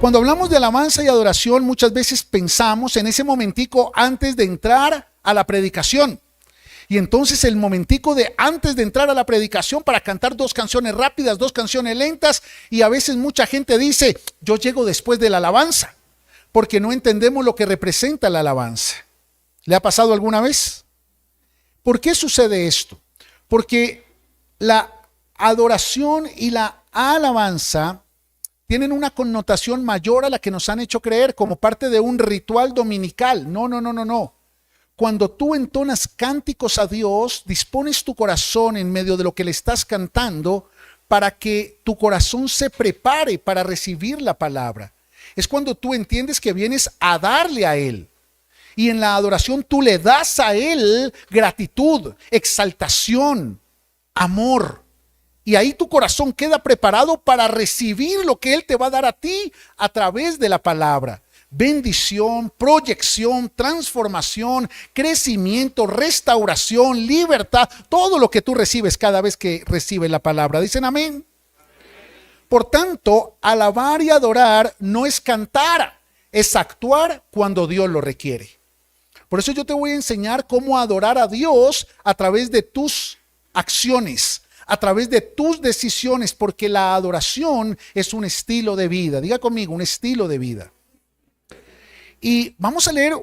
Cuando hablamos de alabanza y adoración, muchas veces pensamos en ese momentico antes de entrar a la predicación. Y entonces el momentico de antes de entrar a la predicación para cantar 2 canciones rápidas, 2 canciones lentas, y a veces mucha gente dice, yo llego después de la alabanza, porque no entendemos lo que representa la alabanza. ¿Le ha pasado alguna vez? ¿Por qué sucede esto? Porque la adoración y la alabanza tienen una connotación mayor a la que nos han hecho creer como parte de un ritual dominical. No. Cuando tú entonas cánticos a Dios, dispones tu corazón en medio de lo que le estás cantando para que tu corazón se prepare para recibir la palabra. Es cuando tú entiendes que vienes a darle a Él. Y en la adoración tú le das a Él gratitud, exaltación, amor. Y ahí tu corazón queda preparado para recibir lo que Él te va a dar a ti a través de la palabra. Bendición, proyección, transformación, crecimiento, restauración, libertad, todo lo que tú recibes cada vez que recibes la palabra. ¿Dicen amén? Por tanto, alabar y adorar no es cantar, es actuar cuando Dios lo requiere. Por eso yo te voy a enseñar cómo adorar a Dios a través de tus acciones, a través de tus decisiones, porque la adoración es un estilo de vida. Diga conmigo, un estilo de vida. Y vamos a leer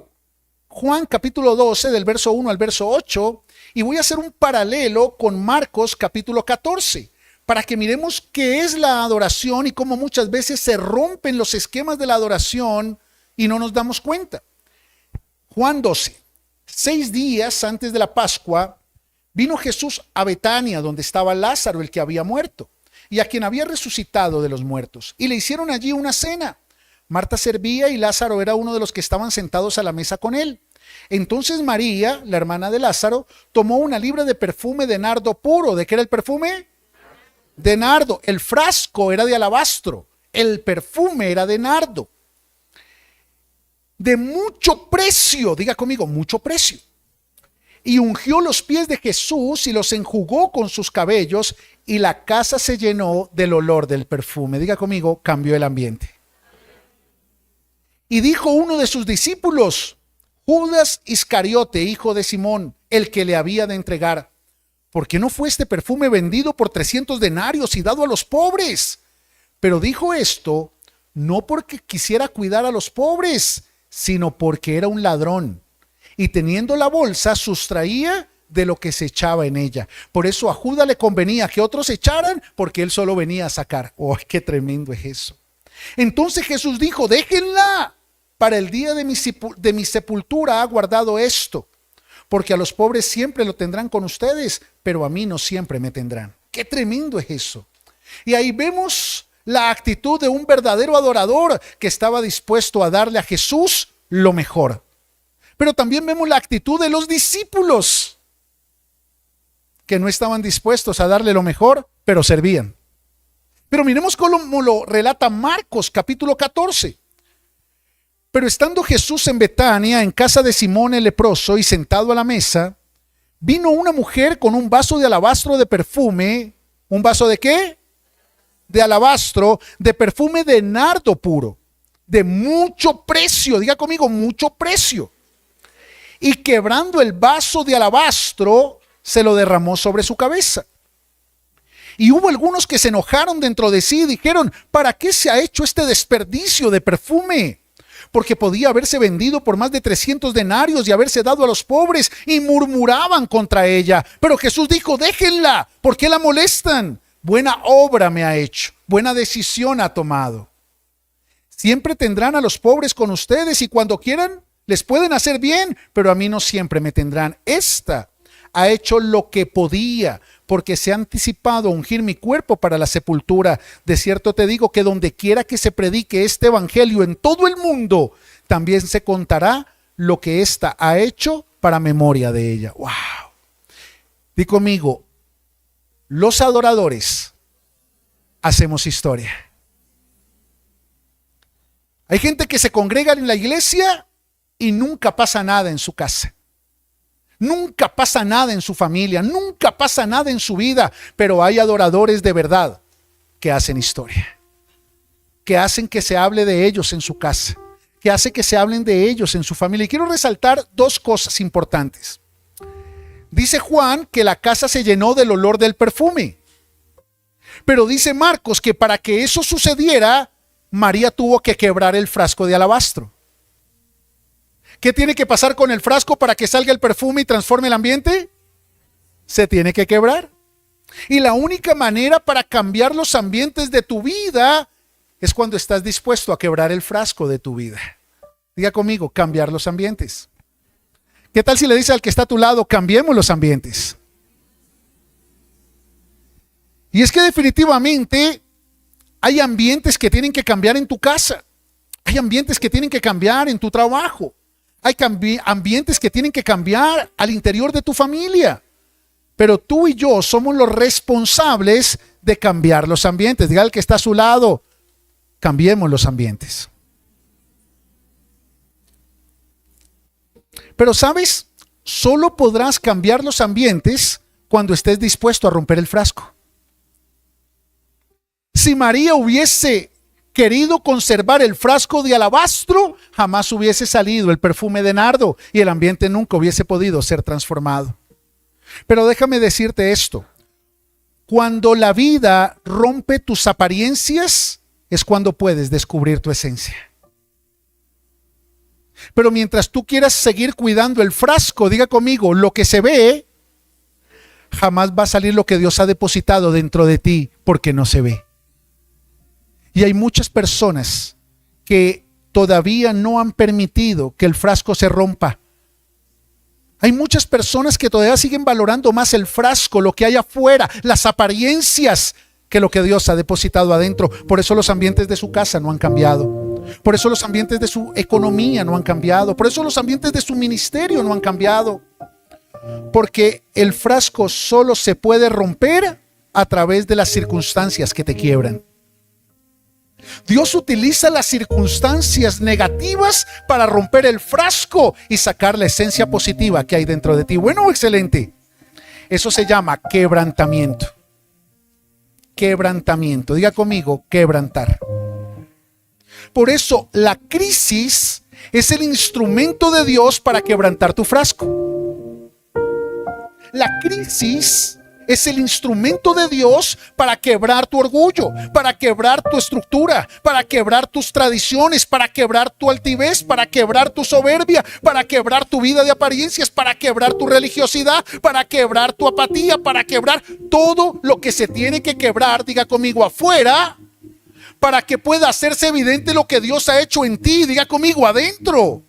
Juan capítulo 12 del verso 1 al verso 8 y voy a hacer un paralelo con Marcos capítulo 14 para que miremos qué es la adoración y cómo muchas veces se rompen los esquemas de la adoración y no nos damos cuenta. Juan 12, 6 días antes de la Pascua, vino Jesús a Betania, donde estaba Lázaro, el que había muerto, y a quien había resucitado de los muertos, y le hicieron allí una cena. Marta servía y Lázaro era uno de los que estaban sentados a la mesa con él. Entonces María, la hermana de Lázaro, tomó una libra de perfume de nardo puro. ¿De qué era el perfume? De nardo. El frasco era de alabastro. El perfume era de nardo. De mucho precio, diga conmigo, mucho precio. Y ungió los pies de Jesús y los enjugó con sus cabellos y la casa se llenó del olor del perfume. Diga conmigo, cambió el ambiente. Y dijo uno de sus discípulos, Judas Iscariote, hijo de Simón, el que le había de entregar, ¿por qué no fue este perfume vendido por 300 denarios y dado a los pobres? Pero dijo esto no porque quisiera cuidar a los pobres, sino porque era un ladrón. Y teniendo la bolsa, sustraía de lo que se echaba en ella. Por eso a Judas le convenía que otros echaran, porque él solo venía a sacar. ¡Oh, qué tremendo es eso! Entonces Jesús dijo, déjenla. Para el día de mi sepultura ha guardado esto, porque a los pobres siempre lo tendrán con ustedes, pero a mí no siempre me tendrán. ¡Qué tremendo es eso! Y ahí vemos la actitud de un verdadero adorador que estaba dispuesto a darle a Jesús lo mejor. Pero también vemos la actitud de los discípulos, que no estaban dispuestos a darle lo mejor, pero servían. Pero miremos cómo lo relata Marcos capítulo 14. Pero estando Jesús en Betania, en casa de Simón el leproso, y sentado a la mesa, vino una mujer con un vaso de alabastro de perfume. ¿Un vaso de qué? De alabastro, de perfume de nardo puro, de mucho precio. Diga conmigo, mucho precio. Y quebrando el vaso de alabastro, se lo derramó sobre su cabeza. Y hubo algunos que se enojaron dentro de sí y dijeron, ¿para qué se ha hecho este desperdicio de perfume? Porque podía haberse vendido por más de 300 denarios y haberse dado a los pobres, y murmuraban contra ella. Pero Jesús dijo, déjenla, ¿por qué la molestan? Buena obra me ha hecho, buena decisión ha tomado. Siempre tendrán a los pobres con ustedes y cuando quieran les pueden hacer bien, pero a mí no siempre me tendrán. Esta ha hecho lo que podía, porque se ha anticipado a ungir mi cuerpo para la sepultura. De cierto te digo que donde quiera que se predique este evangelio en todo el mundo, también se contará lo que ésta ha hecho para memoria de ella. ¡Wow! Di conmigo, los adoradores hacemos historia. Hay gente que se congrega en la iglesia y nunca pasa nada en su casa. Nunca pasa nada en su familia, nunca pasa nada en su vida, pero hay adoradores de verdad que hacen historia. que hacen que se hable de ellos en su casa, que hace que se hablen de ellos en su familia. Y quiero resaltar dos cosas importantes. Dice Juan que la casa se llenó del olor del perfume. Pero dice Marcos que para que eso sucediera, María tuvo que quebrar el frasco de alabastro. ¿Qué tiene que pasar con el frasco para que salga el perfume y transforme el ambiente? Se tiene que quebrar. Y la única manera para cambiar los ambientes de tu vida es cuando estás dispuesto a quebrar el frasco de tu vida. Diga conmigo, cambiar los ambientes. ¿Qué tal si le dice al que está a tu lado, cambiemos los ambientes? Y es que definitivamente hay ambientes que tienen que cambiar en tu casa. Hay ambientes que tienen que cambiar en tu trabajo. Hay ambientes que tienen que cambiar al interior de tu familia. Pero tú y yo somos los responsables de cambiar los ambientes. Diga al que está a su lado, cambiemos los ambientes. Pero ¿sabes? Solo podrás cambiar los ambientes cuando estés dispuesto a romper el frasco. Si María hubiese querido conservar el frasco de alabastro, jamás hubiese salido el perfume de nardo y el ambiente nunca hubiese podido ser transformado. Pero déjame decirte esto. Cuando la vida rompe tus apariencias, es cuando puedes descubrir tu esencia. Pero mientras tú quieras seguir cuidando el frasco, diga conmigo, lo que se ve, jamás va a salir lo que Dios ha depositado dentro de ti, porque no se ve. Y hay muchas personas que todavía no han permitido que el frasco se rompa. Hay muchas personas que todavía siguen valorando más el frasco, lo que hay afuera, las apariencias, que lo que Dios ha depositado adentro. Por eso los ambientes de su casa no han cambiado. Por eso los ambientes de su economía no han cambiado. Por eso los ambientes de su ministerio no han cambiado. Porque el frasco solo se puede romper a través de las circunstancias que te quiebran. Dios utiliza las circunstancias negativas para romper el frasco y sacar la esencia positiva que hay dentro de ti. Bueno, excelente. Eso se llama quebrantamiento. Quebrantamiento. Diga conmigo, quebrantar. Por eso la crisis es el instrumento de Dios para quebrantar tu frasco. La crisis es el instrumento de Dios para quebrar tu orgullo, para quebrar tu estructura, para quebrar tus tradiciones, para quebrar tu altivez, para quebrar tu soberbia, para quebrar tu vida de apariencias, para quebrar tu religiosidad, para quebrar tu apatía, para quebrar todo lo que se tiene que quebrar, diga conmigo, afuera, para que pueda hacerse evidente lo que Dios ha hecho en ti, diga conmigo, adentro.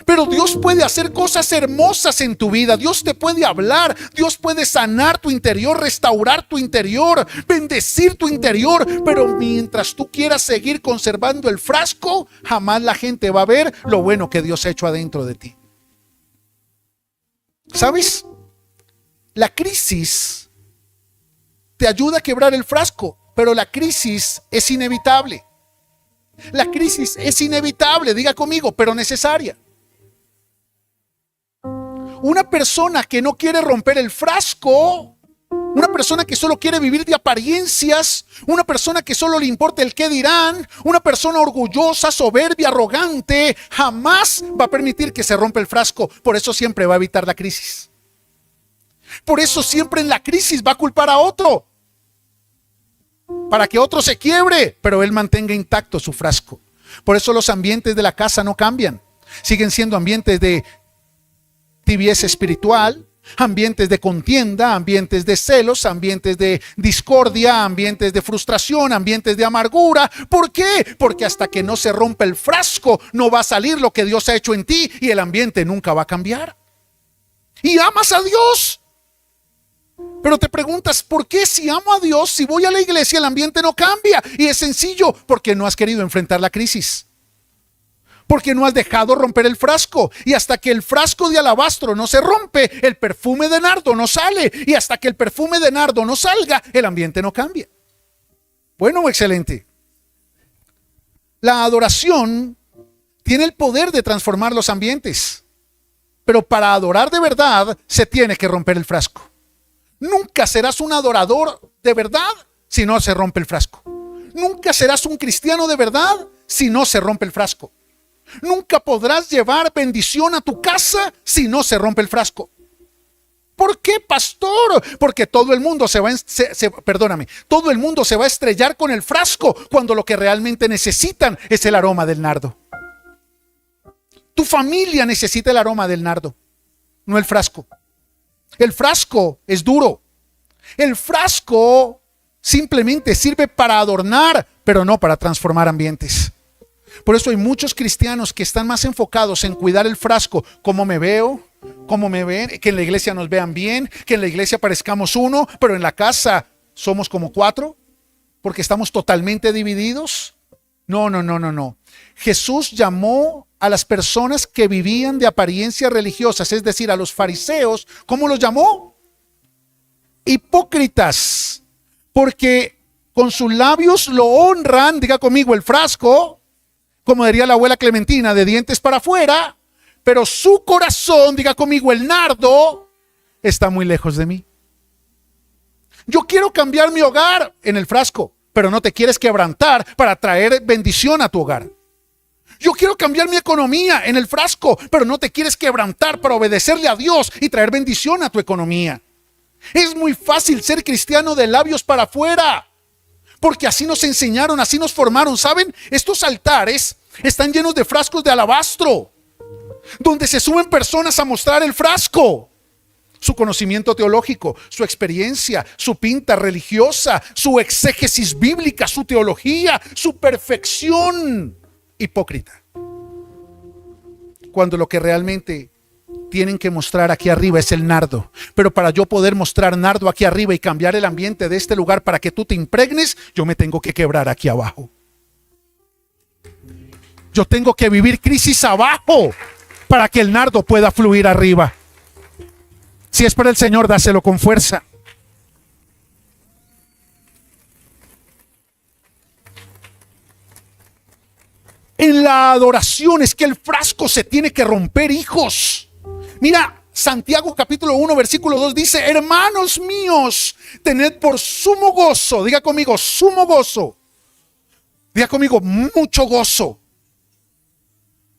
Pero Dios puede hacer cosas hermosas en tu vida. Dios te puede hablar. Dios puede sanar tu interior, restaurar tu interior, bendecir tu interior. Pero mientras tú quieras seguir conservando el frasco, jamás la gente va a ver lo bueno que Dios ha hecho adentro de ti. ¿Sabes? La crisis te ayuda a quebrar el frasco, pero la crisis es inevitable. La crisis es inevitable, diga conmigo, pero necesaria. Una persona que no quiere romper el frasco, una persona que solo quiere vivir de apariencias, una persona que solo le importa el qué dirán, una persona orgullosa, soberbia, arrogante, jamás va a permitir que se rompa el frasco. Por eso siempre va a evitar la crisis. Por eso siempre en la crisis va a culpar a otro, para que otro se quiebre, pero él mantenga intacto su frasco. Por eso los ambientes de la casa no cambian. Siguen siendo ambientes de tibieza espiritual, ambientes de contienda, ambientes de celos, ambientes de discordia, ambientes de frustración, ambientes de amargura. ¿Por qué? Porque hasta que no se rompa el frasco, no va a salir lo que Dios ha hecho en ti y el ambiente nunca va a cambiar. Y amas a Dios. Pero te preguntas, ¿por qué si amo a Dios, si voy a la iglesia, el ambiente no cambia? Y es sencillo, porque no has querido enfrentar la crisis. Porque no has dejado romper el frasco. Y hasta que el frasco de alabastro no se rompe, el perfume de nardo no sale. Y hasta que el perfume de nardo no salga, el ambiente no cambia. Bueno, excelente. La adoración tiene el poder de transformar los ambientes. Pero para adorar de verdad, se tiene que romper el frasco. Nunca serás un adorador de verdad si no se rompe el frasco. Nunca serás un cristiano de verdad si no se rompe el frasco. Nunca podrás llevar bendición a tu casa si no se rompe el frasco. ¿Por qué, pastor? Porque todo el mundo todo el mundo se va a estrellar con el frasco cuando lo que realmente necesitan es el aroma del nardo. Tu familia necesita el aroma del nardo, no el frasco. El frasco es duro. El frasco simplemente sirve para adornar, pero no para transformar ambientes. Por eso hay muchos cristianos que están más enfocados en cuidar el frasco. ¿Cómo me veo? ¿Cómo me ven? Que en la iglesia nos vean bien, que en la iglesia parezcamos uno, pero en la casa somos como 4, porque estamos totalmente divididos. No. Jesús llamó a las personas que vivían de apariencias religiosas, es decir, a los fariseos. ¿Cómo los llamó? Hipócritas, porque con sus labios lo honran, diga conmigo, el frasco, como diría la abuela Clementina, de dientes para afuera, pero su corazón, diga conmigo, el nardo, está muy lejos de mí. Yo quiero cambiar mi hogar en el frasco, pero no te quieres quebrantar para traer bendición a tu hogar. Yo quiero cambiar mi economía en el frasco, pero no te quieres quebrantar para obedecerle a Dios y traer bendición a tu economía. Es muy fácil ser cristiano de labios para afuera, porque así nos enseñaron, así nos formaron. ¿Saben? Estos altares están llenos de frascos de alabastro, donde se suben personas a mostrar el frasco, su conocimiento teológico, su experiencia, su pinta religiosa, su exégesis bíblica, su teología, su perfección. Hipócrita. Cuando lo que realmente tienen que mostrar aquí arriba es el nardo. Pero para yo poder mostrar nardo aquí arriba y cambiar el ambiente de este lugar para que tú te impregnes, yo me tengo que quebrar aquí abajo. Yo tengo que vivir crisis abajo para que el nardo pueda fluir arriba. Si es para el Señor, dáselo con fuerza. En la adoración es que el frasco se tiene que romper, hijos. Mira, Santiago capítulo 1 versículo 2 dice: hermanos míos, tened por sumo gozo. Diga conmigo, sumo gozo. Diga conmigo, mucho gozo,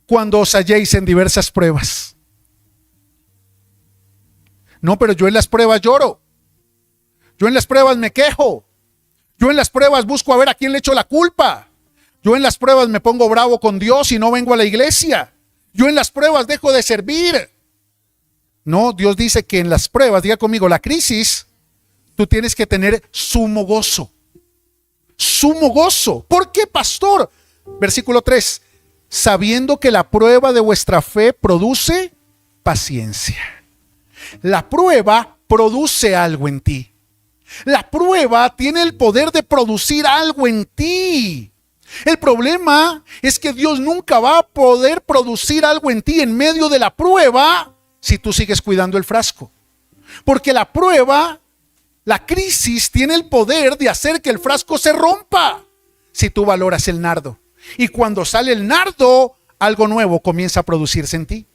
cuando os halléis en diversas pruebas. No, pero yo en las pruebas lloro. Yo en las pruebas me quejo. Yo en las pruebas busco a ver a quién le echo la culpa. Yo en las pruebas me pongo bravo con Dios y no vengo a la iglesia. Yo en las pruebas dejo de servir. No, Dios dice que en las pruebas, diga conmigo, la crisis, tú tienes que tener sumo gozo. Sumo gozo. ¿Por qué, pastor? Versículo 3. Sabiendo que la prueba de vuestra fe produce paciencia. La prueba produce algo en ti. La prueba tiene el poder de producir algo en ti. El problema es que Dios nunca va a poder producir algo en ti en medio de la prueba si tú sigues cuidando el frasco. Porque la prueba, la crisis, tiene el poder de hacer que el frasco se rompa si tú valoras el nardo. Y cuando sale el nardo, algo nuevo comienza a producirse en ti.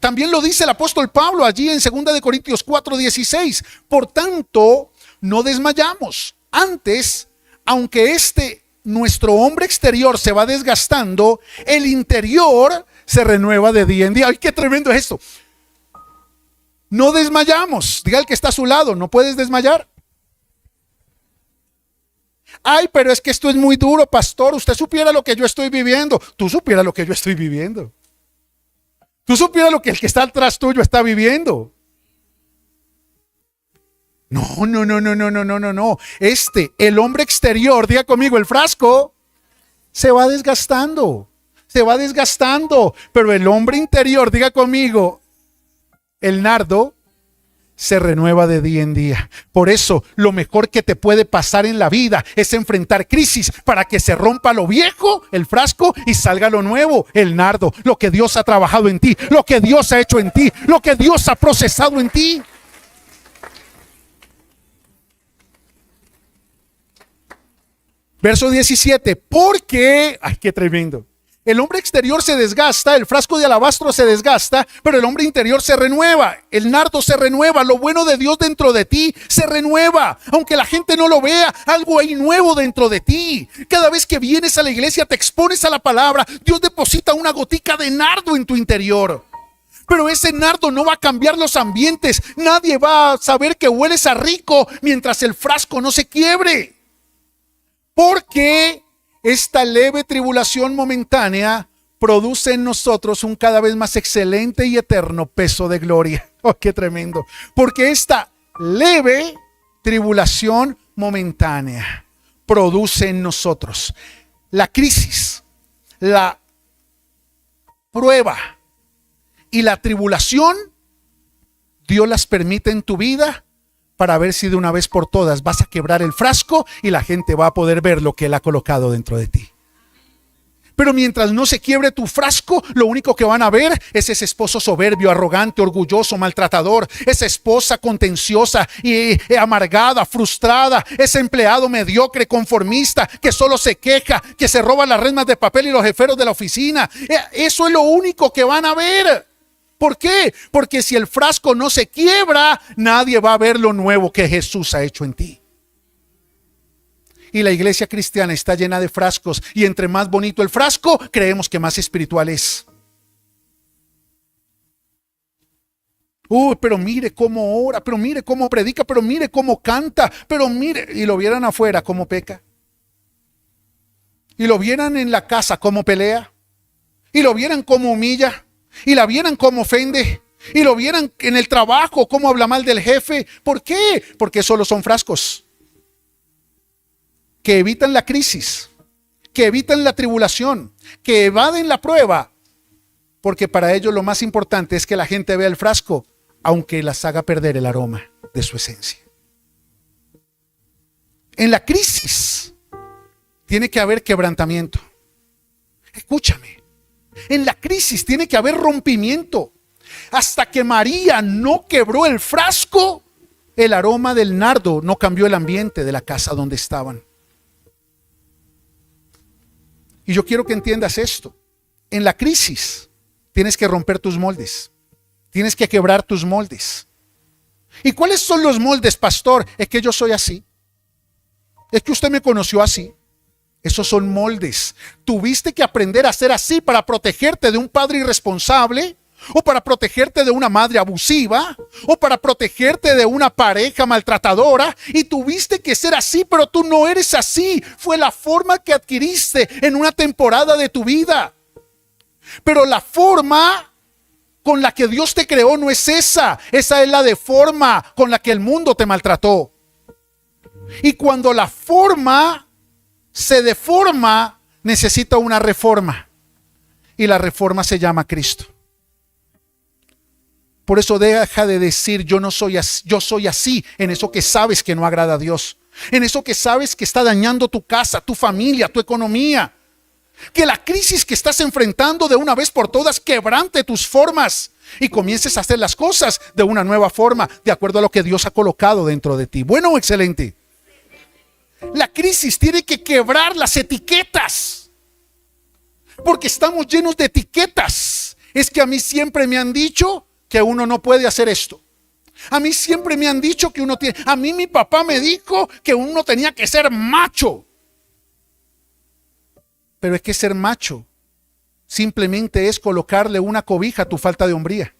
También lo dice el apóstol Pablo allí en 2 Corintios 4:16. Por tanto, no desmayamos. Antes, aunque nuestro hombre exterior se va desgastando, el interior se renueva de día en día. ¡Ay, qué tremendo es esto! No desmayamos. Diga al que está a su lado, no puedes desmayar. Ay, pero es que esto es muy duro, pastor. Usted supiera lo que yo estoy viviendo. Tú supieras lo que yo estoy viviendo. Tú supieras lo que el que está atrás tuyo está viviendo. No. El hombre exterior, diga conmigo, el frasco, se va desgastando. Pero el hombre interior, diga conmigo, el nardo, se renueva de día en día. Por eso, lo mejor que te puede pasar en la vida es enfrentar crisis para que se rompa lo viejo, el frasco, y salga lo nuevo, el nardo, lo que Dios ha trabajado en ti, lo que Dios ha hecho en ti, lo que Dios ha procesado en ti. Verso 17, porque, ay, qué tremendo. El hombre exterior se desgasta, el frasco de alabastro se desgasta, pero el hombre interior se renueva. El nardo se renueva, lo bueno de Dios dentro de ti se renueva. Aunque la gente no lo vea, algo hay nuevo dentro de ti. Cada vez que vienes a la iglesia, te expones a la palabra, Dios deposita una gotica de nardo en tu interior. Pero ese nardo no va a cambiar los ambientes. Nadie va a saber que hueles a rico mientras el frasco no se quiebre. Porque esta leve tribulación momentánea produce en nosotros un cada vez más excelente y eterno peso de gloria. Oh, qué tremendo. Porque esta leve tribulación momentánea produce en nosotros la crisis, la prueba y la tribulación. Dios las permite en tu vida para ver si de una vez por todas vas a quebrar el frasco y la gente va a poder ver lo que Él ha colocado dentro de ti. Pero mientras no se quiebre tu frasco, lo único que van a ver es ese esposo soberbio, arrogante, orgulloso, maltratador, esa esposa contenciosa y amargada, frustrada, ese empleado mediocre, conformista, que solo se queja, que se roba las resmas de papel y los jeferos de la oficina. Eso es lo único que van a ver. ¿Por qué? Porque si el frasco no se quiebra, nadie va a ver lo nuevo que Jesús ha hecho en ti. Y la iglesia cristiana está llena de frascos, y entre más bonito el frasco, creemos que más espiritual es. Pero mire cómo ora, pero mire cómo predica, pero mire cómo canta, pero mire, y lo vieran afuera cómo peca. Y lo vieran en la casa cómo pelea. Y lo vieran cómo humilla. Y la vieran cómo ofende. Y lo vieran en el trabajo cómo habla mal del jefe. ¿Por qué? Porque solo son frascos que evitan la crisis, que evitan la tribulación, que evaden la prueba, porque para ellos lo más importante es que la gente vea el frasco, aunque las haga perder el aroma de su esencia. En la crisis tiene que haber quebrantamiento. Escúchame, en la crisis tiene que haber rompimiento. Hasta que María no quebró el frasco, el aroma del nardo no cambió el ambiente de la casa donde estaban. Y yo quiero que entiendas esto. En la crisis tienes que romper tus moldes. Tienes que quebrar tus moldes. ¿Y cuáles son los moldes, pastor? Es que yo soy así. Es que usted me conoció así. Esos son moldes. Tuviste que aprender a ser así para protegerte de un padre irresponsable, o para protegerte de una madre abusiva, o para protegerte de una pareja maltratadora, y tuviste que ser así, pero tú no eres así. Fue la forma que adquiriste en una temporada de tu vida. Pero la forma con la que Dios te creó no es esa. Esa es la de forma con la que el mundo te maltrató. Y cuando la forma se deforma, necesita una reforma. Y la reforma se llama Cristo. Por eso deja de decir yo no soy así, yo soy así, en eso que sabes que no agrada a Dios, en eso que sabes que está dañando tu casa, tu familia, tu economía. Que la crisis que estás enfrentando de una vez por todas quebrante tus formas y comiences a hacer las cosas de una nueva forma, de acuerdo a lo que Dios ha colocado dentro de ti. Bueno o excelente. La crisis tiene que quebrar las etiquetas, porque estamos llenos de etiquetas. Es que a mí siempre me han dicho que uno no puede hacer esto. A mí siempre me han dicho que uno tiene. A mí mi papá me dijo que uno tenía que ser macho. Pero es que ser macho simplemente es colocarle una cobija a tu falta de hombría.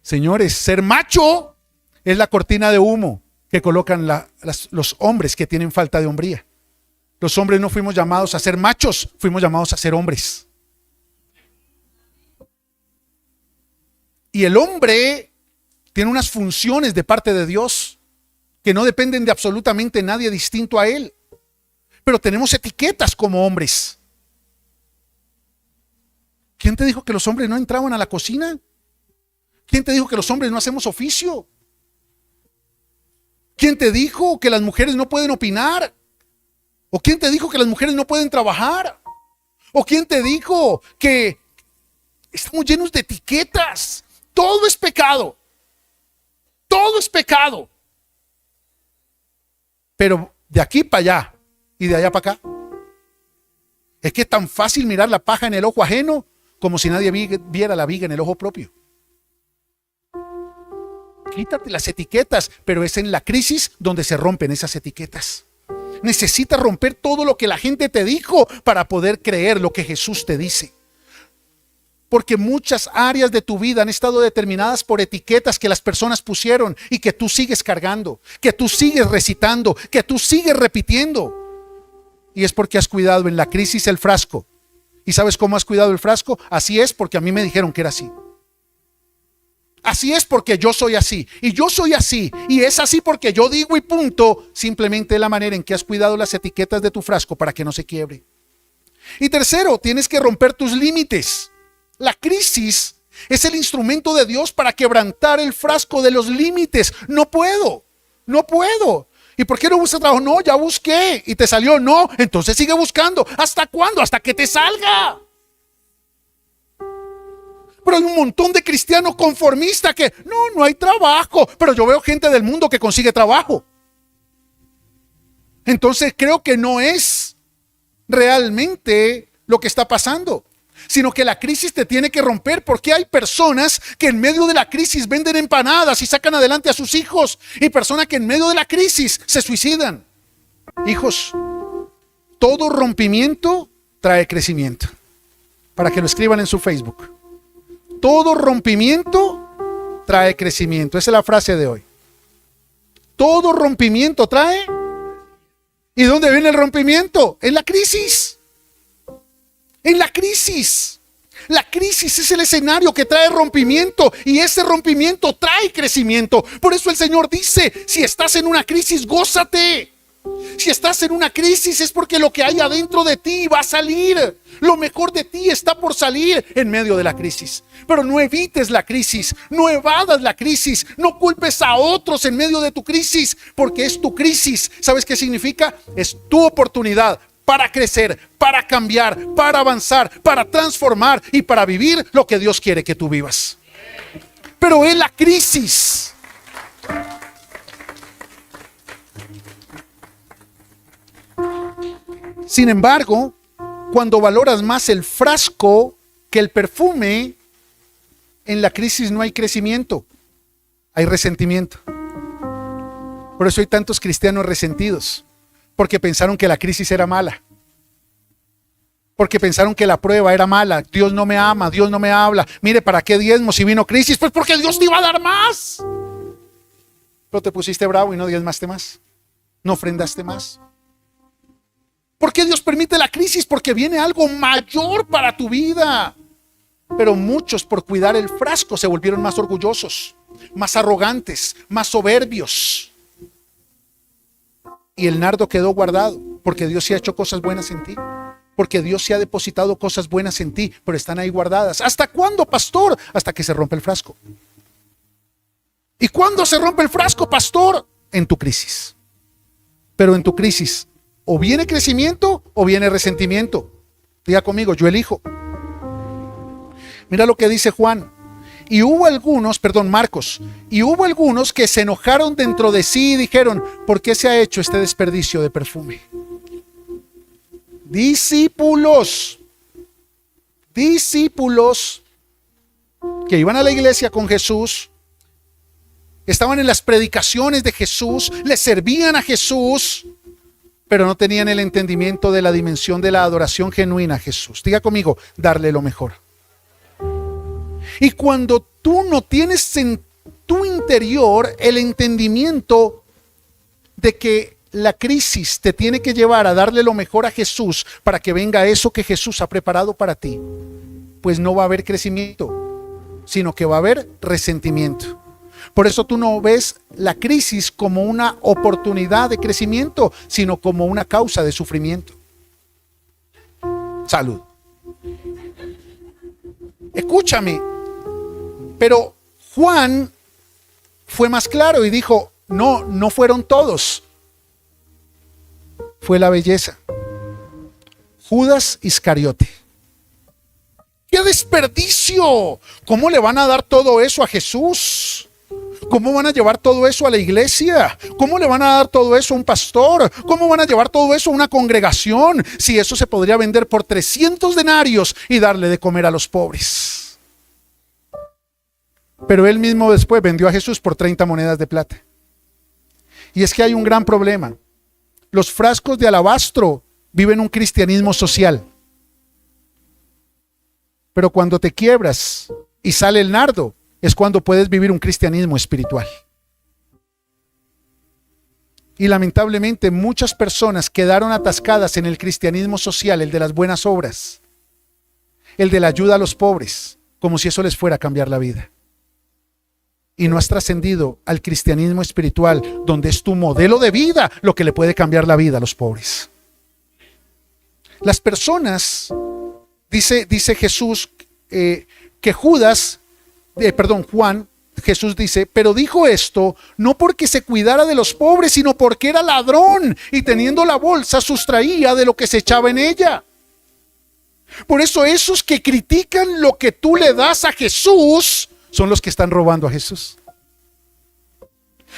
Señores, ser macho es la cortina de humo que colocan los hombres que tienen falta de hombría. Los hombres no fuimos llamados a ser machos, fuimos llamados a ser hombres. Y el hombre tiene unas funciones de parte de Dios que no dependen de absolutamente nadie distinto a él. Pero tenemos etiquetas como hombres. ¿Quién te dijo que los hombres no entraban a la cocina? ¿Quién te dijo que los hombres no hacemos oficio? ¿Quién te dijo que las mujeres no pueden opinar? ¿O quién te dijo que las mujeres no pueden trabajar? ¿O quién te dijo que estamos llenos de etiquetas? Todo es pecado. Todo es pecado. Pero de aquí para allá, y de allá para acá. Es que es tan fácil mirar la paja en el ojo ajeno como si nadie viera la viga en el ojo propio. Quítate las etiquetas, pero es en la crisis donde se rompen esas etiquetas. Necesitas romper todo lo que la gente te dijo para poder creer lo que Jesús te dice. Porque muchas áreas de tu vida han estado determinadas por etiquetas que las personas pusieron y que tú sigues cargando, que tú sigues recitando, que tú sigues repitiendo. Y es porque has cuidado en la crisis el frasco. ¿Y sabes cómo has cuidado el frasco? Así es porque a mí me dijeron que era así. Así es porque yo soy así. Y yo soy así. Y es así porque yo digo y punto. Simplemente es la manera en que has cuidado las etiquetas de tu frasco para que no se quiebre. Y tercero, tienes que romper tus límites. La crisis es el instrumento de Dios para quebrantar el frasco de los límites. No puedo. ¿Y por qué no buscas trabajo? No, ya busqué. ¿Y te salió? No, entonces sigue buscando. ¿Hasta cuándo? Hasta que te salga. Pero hay un montón de cristianos conformistas que no hay trabajo. Pero yo veo gente del mundo que consigue trabajo. Entonces creo que no es realmente lo que está pasando, sino que la crisis te tiene que romper, porque hay personas que en medio de la crisis venden empanadas y sacan adelante a sus hijos, y personas que en medio de la crisis se suicidan. Hijos, todo rompimiento trae crecimiento. Para que lo escriban en su Facebook. Todo rompimiento trae crecimiento. Esa es la frase de hoy. Todo rompimiento trae. ¿Y dónde viene el rompimiento? En la crisis. En la crisis. La crisis es el escenario que trae rompimiento, y ese rompimiento trae crecimiento. Por eso el Señor dice, si estás en una crisis, gózate. Si estás en una crisis es porque lo que hay adentro de ti va a salir. Lo mejor de ti está por salir en medio de la crisis. Pero no evites la crisis, no evadas la crisis, no culpes a otros en medio de tu crisis, porque es tu crisis. ¿Sabes qué significa? Es tu oportunidad para crecer, para cambiar, para avanzar, para transformar y para vivir lo que Dios quiere que tú vivas. Pero es la crisis. Sin embargo, cuando valoras más el frasco que el perfume, en la crisis no hay crecimiento, hay resentimiento. Por eso hay tantos cristianos resentidos, porque pensaron que la crisis era mala, porque pensaron que la prueba era mala. Dios no me ama, Dios no me habla. Mire, ¿para qué diezmo si vino crisis? Pues porque Dios te iba a dar más. Pero te pusiste bravo y no diezmaste más, no ofrendaste más. ¿Por qué Dios permite la crisis? Porque viene algo mayor para tu vida. Pero muchos, por cuidar el frasco, se volvieron más orgullosos, más arrogantes, más soberbios. Y el nardo quedó guardado, porque Dios sí ha hecho cosas buenas en ti. Porque Dios sí ha depositado cosas buenas en ti, pero están ahí guardadas. ¿Hasta cuándo, pastor? Hasta que se rompe el frasco. ¿Y cuándo se rompe el frasco, pastor? En tu crisis. Pero en tu crisis, o viene crecimiento o viene resentimiento. Diga conmigo, yo elijo. Mira lo que dice Juan. Y hubo algunos, Marcos, y hubo algunos que se enojaron dentro de sí y dijeron, ¿por qué se ha hecho este desperdicio de perfume? Discípulos que iban a la iglesia con Jesús, estaban en las predicaciones de Jesús, le servían a Jesús, pero no tenían el entendimiento de la dimensión de la adoración genuina a Jesús. Diga conmigo, darle lo mejor. Y cuando tú no tienes en tu interior el entendimiento de que la crisis te tiene que llevar a darle lo mejor a Jesús para que venga eso que Jesús ha preparado para ti, pues no va a haber crecimiento, sino que va a haber resentimiento. Por eso tú no ves la crisis como una oportunidad de crecimiento, sino como una causa de sufrimiento. Salud. Escúchame, pero Juan fue más claro y dijo, no fueron todos. Fue la belleza. Judas Iscariote. ¡Qué desperdicio! ¿Cómo le van a dar todo eso a Jesús? ¿Cómo van a llevar todo eso a la iglesia? ¿Cómo le van a dar todo eso a un pastor? ¿Cómo van a llevar todo eso a una congregación? Si eso se podría vender por 300 denarios y darle de comer a los pobres. Pero él mismo después vendió a Jesús por 30 monedas de plata. Y es que hay un gran problema. Los frascos de alabastro viven un cristianismo social. Pero cuando te quiebras y sale el nardo, es cuando puedes vivir un cristianismo espiritual. Y lamentablemente muchas personas quedaron atascadas en el cristianismo social, el de las buenas obras, el de la ayuda a los pobres, como si eso les fuera a cambiar la vida. Y no has trascendido al cristianismo espiritual, donde es tu modelo de vida lo que le puede cambiar la vida a los pobres. Las personas, dice Jesús, que Juan, Jesús dice, pero dijo esto no porque se cuidara de los pobres, sino porque era ladrón y teniendo la bolsa sustraía de lo que se echaba en ella. Por eso esos que critican lo que tú le das a Jesús son los que están robando a Jesús.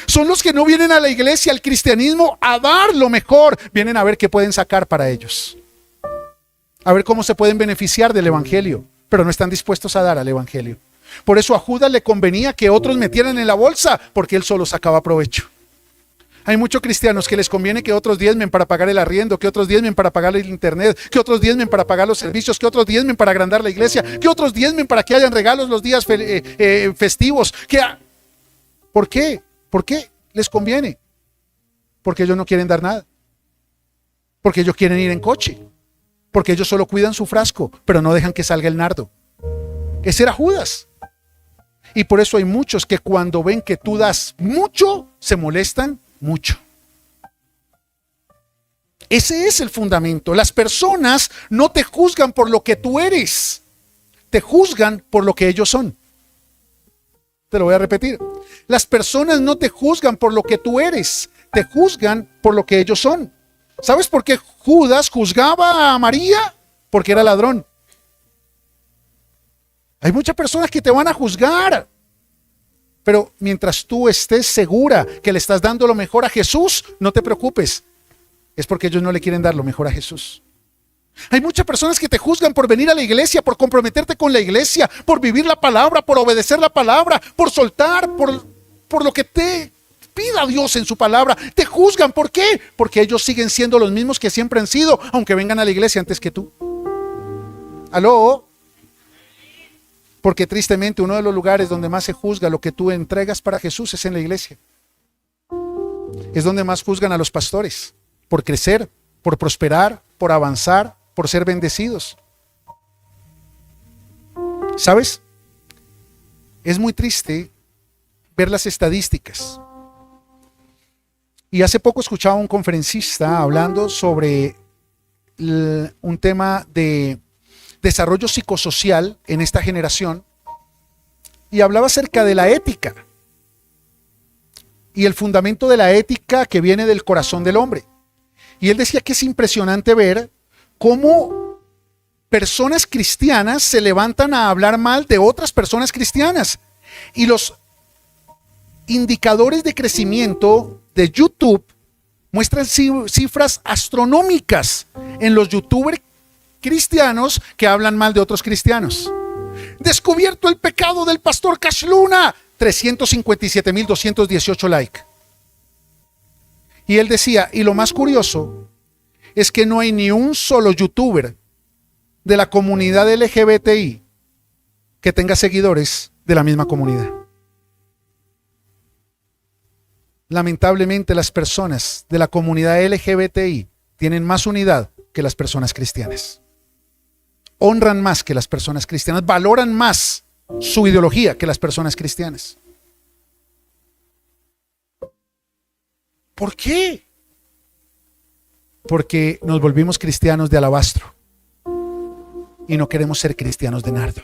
Son los que no vienen a la iglesia, al cristianismo, a dar lo mejor. Vienen a ver qué pueden sacar para ellos, a ver cómo se pueden beneficiar del evangelio, pero no están dispuestos a dar al evangelio. Por eso a Judas le convenía que otros metieran en la bolsa, porque él solo sacaba provecho. Hay muchos cristianos que les conviene que otros diezmen para pagar el arriendo, que otros diezmen para pagar el internet, que otros diezmen para pagar los servicios, que otros diezmen para agrandar la iglesia, que otros diezmen para que hayan regalos los días festivos. ¿Por qué? ¿Por qué les conviene? Porque ellos no quieren dar nada. Porque ellos quieren ir en coche. Porque ellos solo cuidan su frasco, pero no dejan que salga el nardo. Ese era Judas. Y por eso hay muchos que cuando ven que tú das mucho, se molestan mucho. Ese es el fundamento. Las personas no te juzgan por lo que tú eres, te juzgan por lo que ellos son. Te lo voy a repetir. Las personas no te juzgan por lo que tú eres, te juzgan por lo que ellos son. ¿Sabes por qué Judas juzgaba a María? Porque era ladrón. Hay muchas personas que te van a juzgar, pero mientras tú estés segura que le estás dando lo mejor a Jesús, no te preocupes. Es porque ellos no le quieren dar lo mejor a Jesús. Hay muchas personas que te juzgan por venir a la iglesia, por comprometerte con la iglesia, por vivir la palabra, por obedecer la palabra, por soltar, por lo que te pida Dios en su palabra. Te juzgan. ¿Por qué? Porque ellos siguen siendo los mismos que siempre han sido, aunque vengan a la iglesia antes que tú. ¿Aló? Porque tristemente uno de los lugares donde más se juzga lo que tú entregas para Jesús es en la iglesia. Es donde más juzgan a los pastores por crecer, por prosperar, por avanzar, por ser bendecidos. ¿Sabes? Es muy triste ver las estadísticas. Y hace poco escuchaba a un conferencista hablando sobre un tema de desarrollo psicosocial en esta generación, y hablaba acerca de la ética y el fundamento de la ética que viene del corazón del hombre. Y él decía que es impresionante ver cómo personas cristianas se levantan a hablar mal de otras personas cristianas, y los indicadores de crecimiento de YouTube muestran cifras astronómicas en los youtubers cristianos que hablan mal de otros cristianos. Descubierto el pecado del pastor Cash Luna, 357,218 likes. Y él decía, y lo más curioso es que no hay ni un solo youtuber de la comunidad LGBTI que tenga seguidores de la misma comunidad. Lamentablemente las personas de la comunidad LGBTI tienen más unidad que las personas cristianas. Honran más que las personas cristianas, valoran más su ideología que las personas cristianas. ¿Por qué? Porque nos volvimos cristianos de alabastro y no queremos ser cristianos de nardo.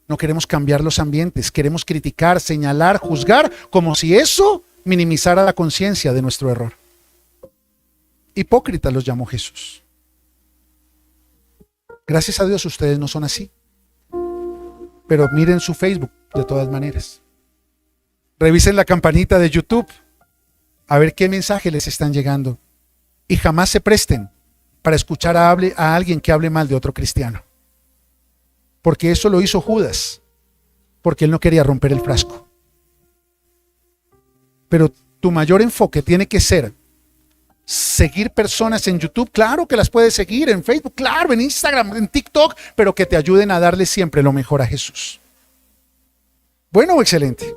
No queremos cambiar los ambientes, queremos criticar, señalar, juzgar, como si eso minimizara la conciencia de nuestro error. Hipócritas los llamó Jesús. Gracias a Dios ustedes no son así. Pero miren su Facebook de todas maneras. Revisen la campanita de YouTube a ver qué mensajes les están llegando. Y jamás se presten para escuchar a alguien que hable mal de otro cristiano. Porque eso lo hizo Judas, porque él no quería romper el frasco. Pero tu mayor enfoque tiene que ser seguir personas en YouTube. Claro que las puedes seguir en Facebook, claro, en Instagram, en TikTok, pero que te ayuden a darle siempre lo mejor a Jesús. Bueno, excelente.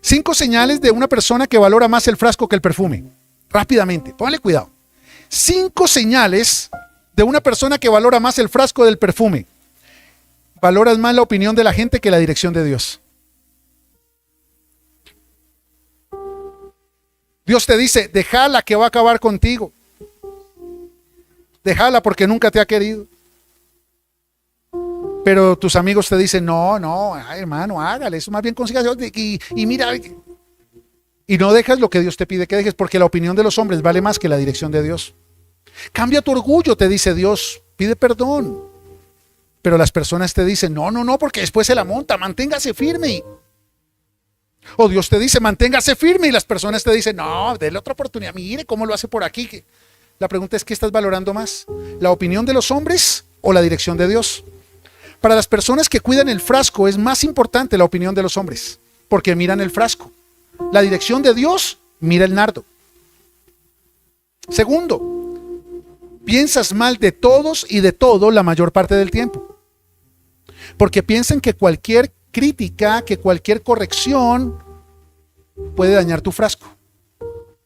5 señales de una persona que valora más el frasco que el perfume. Rápidamente, póngale cuidado. 5 señales de una persona que valora más el frasco del perfume. Valoras más la opinión de la gente que la dirección de Dios. Dios te dice, déjala que va a acabar contigo. Déjala porque nunca te ha querido. Pero tus amigos te dicen, no, ay, hermano, hágale, eso más bien consiga y mira, y no dejas lo que Dios te pide que dejes, porque la opinión de los hombres vale más que la dirección de Dios. Cambia tu orgullo, te dice Dios, pide perdón. Pero las personas te dicen, no, porque después se la monta, manténgase firme. O Dios te dice, manténgase firme, y las personas te dicen, no, déle otra oportunidad, mire cómo lo hace por aquí. La pregunta es, ¿qué estás valorando más? ¿La opinión de los hombres o la dirección de Dios? Para las personas que cuidan el frasco es más importante la opinión de los hombres, porque miran el frasco. La dirección de Dios mira el nardo. Segundo, piensas mal de todos y de todo la mayor parte del tiempo, porque piensan que cualquier crítica, que cualquier corrección puede dañar tu frasco.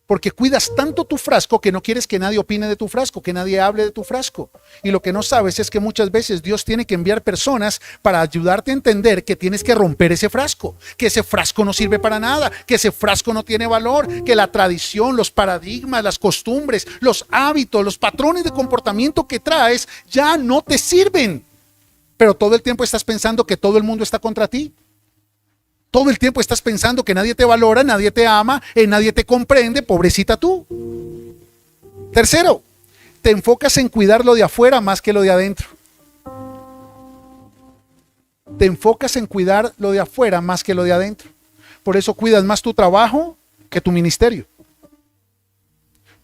Porque cuidas tanto tu frasco que no quieres que nadie opine de tu frasco, que nadie hable de tu frasco. Y lo que no sabes es que muchas veces Dios tiene que enviar personas para ayudarte a entender que tienes que romper ese frasco, que ese frasco no sirve para nada, que ese frasco no tiene valor, que la tradición, los paradigmas, las costumbres, los hábitos, los patrones de comportamiento que traes ya no te sirven. Pero todo el tiempo estás pensando que todo el mundo está contra ti. Todo el tiempo estás pensando que nadie te valora, nadie te ama, nadie te comprende, pobrecita tú. Tercero, te enfocas en cuidar lo de afuera más que lo de adentro. Te enfocas en cuidar lo de afuera más que lo de adentro. Por eso cuidas más tu trabajo que tu ministerio.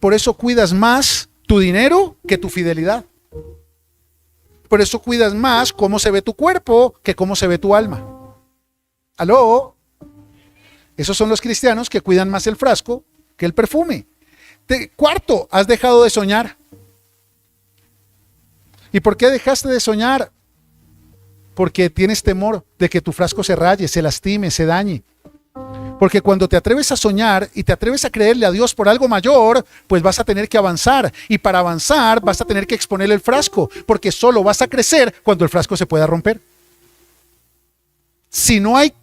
Por eso cuidas más tu dinero que tu fidelidad. Por eso cuidas más cómo se ve tu cuerpo que cómo se ve tu alma. ¿Aló? Esos son los cristianos que cuidan más el frasco que el perfume. Cuarto, has dejado de soñar. ¿Y por qué dejaste de soñar? Porque tienes temor de que tu frasco se raye, se lastime, se dañe. Porque cuando te atreves a soñar y te atreves a creerle a Dios por algo mayor, pues vas a tener que avanzar. Y para avanzar vas a tener que exponer el frasco, porque solo vas a crecer cuando el frasco se pueda romper. Si no hay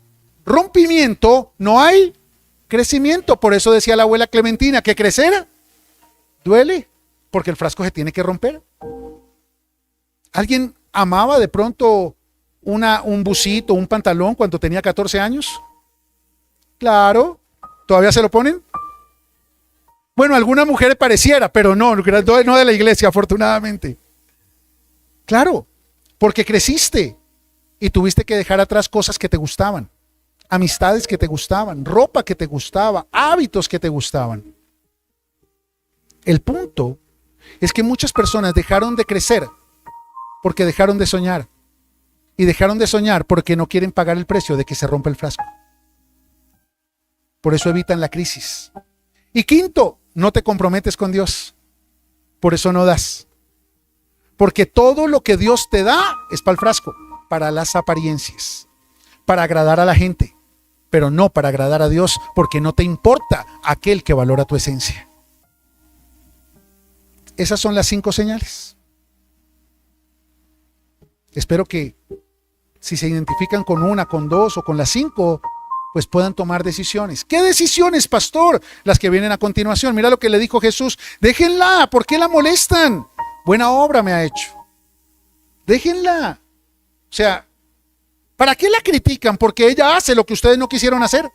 rompimiento, no hay crecimiento. Por eso decía la abuela Clementina que crecer duele, porque el frasco se tiene que romper. ¿Alguien amaba de pronto un busito, un pantalón cuando tenía 14 años? Claro. ¿Todavía se lo ponen? Bueno, alguna mujer pareciera, pero no de la iglesia, afortunadamente. Claro, porque creciste y tuviste que dejar atrás cosas que te gustaban, amistades que te gustaban, ropa que te gustaba, hábitos que te gustaban. El punto es que muchas personas dejaron de crecer porque dejaron de soñar. Y dejaron de soñar porque no quieren pagar el precio de que se rompa el frasco. Por eso evitan la crisis. Y quinto, no te comprometes con Dios. Por eso no das. Porque todo lo que Dios te da es para el frasco, para las apariencias, para agradar a la gente, pero no para agradar a Dios, porque no te importa aquel que valora tu esencia. Esas son las 5 señales. Espero que si se identifican con una, con 2 o con las 5, pues puedan tomar decisiones. ¿Qué decisiones, pastor? Las que vienen a continuación. Mira lo que le dijo Jesús. Déjenla, ¿por qué la molestan? Buena obra me ha hecho. Déjenla. O sea, ¿para qué la critican? Porque ella hace lo que ustedes no quisieron hacer.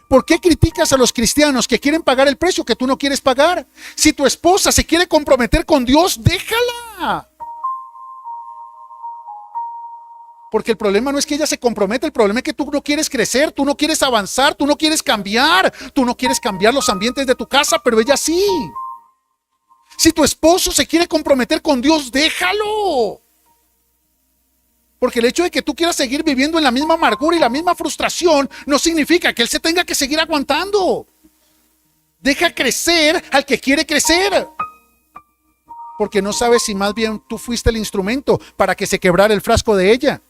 ¿Por qué criticas a los cristianos que quieren pagar el precio que tú no quieres pagar? Si tu esposa se quiere comprometer con Dios, déjala. Porque el problema no es que ella se comprometa, el problema es que tú no quieres crecer, tú no quieres avanzar, tú no quieres cambiar los ambientes de tu casa, pero ella sí. Si tu esposo se quiere comprometer con Dios, déjalo. Porque el hecho de que tú quieras seguir viviendo en la misma amargura y la misma frustración no significa que él se tenga que seguir aguantando. Deja crecer al que quiere crecer. Porque no sabes si más bien tú fuiste el instrumento para que se quebrara el frasco de ella.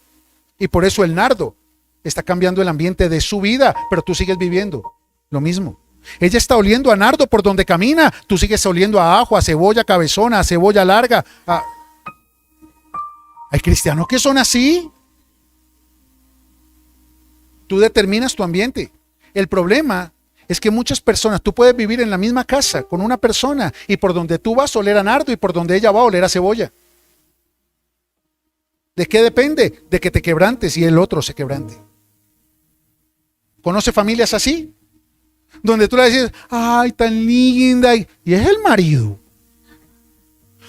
Y por eso el nardo está cambiando el ambiente de su vida, pero tú sigues viviendo lo mismo. Ella está oliendo a nardo por donde camina, tú sigues oliendo a ajo, a cebolla cabezona, a cebolla larga. Hay cristianos que son así. Tú determinas tu ambiente. El problema es que muchas personas, tú puedes vivir en la misma casa con una persona y por donde tú vas a oler a nardo y por donde ella va a oler a cebolla. ¿De qué depende? De que te quebrantes y el otro se quebrante. ¿Conoce familias así? Donde tú le dices, ay, tan linda, y es el marido.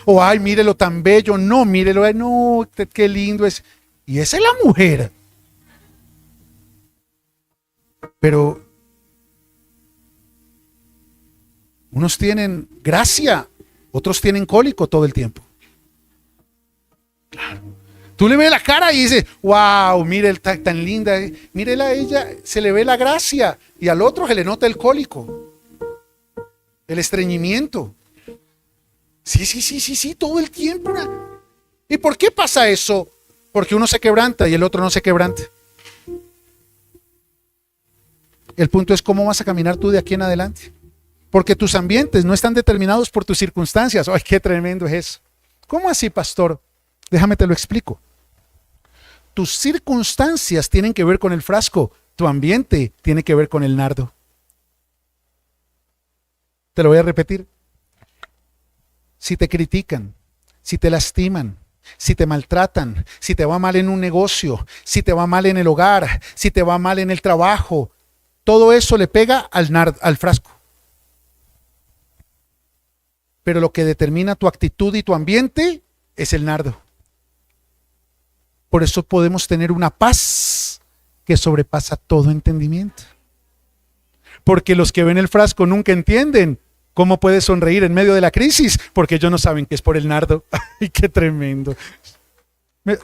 O ay, mírelo tan bello, no, mírelo, no, qué lindo es. Y esa es la mujer. Pero unos tienen gracia, otros tienen cólico todo el tiempo. Claro. Tú le ves la cara y dices, wow, mire, tan linda, mírela a ella, se le ve la gracia. Y al otro se le nota el cólico, el estreñimiento. Sí, todo el tiempo. ¿Y por qué pasa eso? Porque uno se quebranta y el otro no se quebranta. El punto es cómo vas a caminar tú de aquí en adelante. Porque tus ambientes no están determinados por tus circunstancias. ¡Ay, qué tremendo es eso! ¿Cómo así, pastor? Déjame te lo explico. Tus circunstancias tienen que ver con el frasco. Tu ambiente tiene que ver con el nardo. Te lo voy a repetir. Si te critican, si te lastiman, si te maltratan, si te va mal en un negocio, si te va mal en el hogar, si te va mal en el trabajo, todo eso le pega al frasco. Pero lo que determina tu actitud y tu ambiente es el nardo. Por eso podemos tener una paz que sobrepasa todo entendimiento. Porque los que ven el frasco nunca entienden cómo puedes sonreír en medio de la crisis, porque ellos no saben que es por el nardo. ¡Ay, qué tremendo!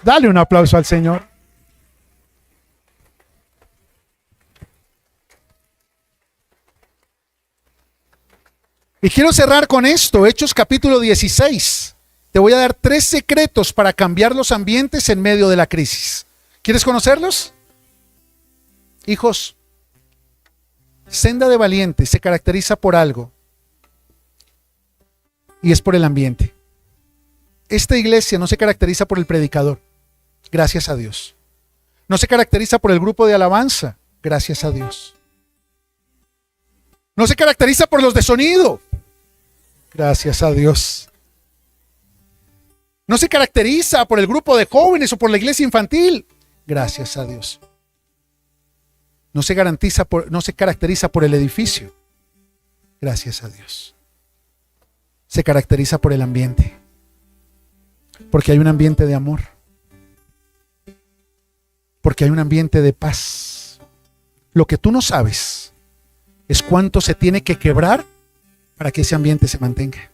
Dale un aplauso al Señor. Y quiero cerrar con esto, Hechos capítulo 16. Te voy a dar 3 secretos para cambiar los ambientes en medio de la crisis. ¿Quieres conocerlos? Hijos, Senda de Valientes se caracteriza por algo. Y es por el ambiente. Esta iglesia no se caracteriza por el predicador. Gracias a Dios. No se caracteriza por el grupo de alabanza. Gracias a Dios. No se caracteriza por los de sonido. Gracias a Dios. No se caracteriza por el grupo de jóvenes o por la iglesia infantil. Gracias a Dios. No se caracteriza por el edificio. Gracias a Dios. Se caracteriza por el ambiente. Porque hay un ambiente de amor. Porque hay un ambiente de paz. Lo que tú no sabes es cuánto se tiene que quebrar para que ese ambiente se mantenga.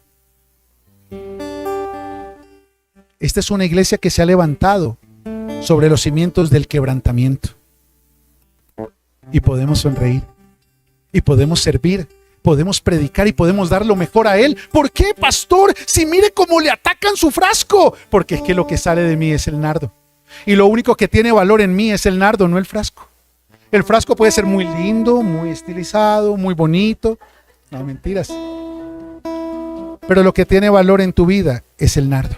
Esta es una iglesia que se ha levantado sobre los cimientos del quebrantamiento. Y podemos sonreír. Y podemos servir. Podemos predicar y podemos dar lo mejor a Él. ¿Por qué, pastor? Si mire cómo le atacan su frasco. Porque es que lo que sale de mí es el nardo. Y lo único que tiene valor en mí es el nardo, no el frasco. El frasco puede ser muy lindo, muy estilizado, muy bonito. No, mentiras. Pero lo que tiene valor en tu vida es el nardo.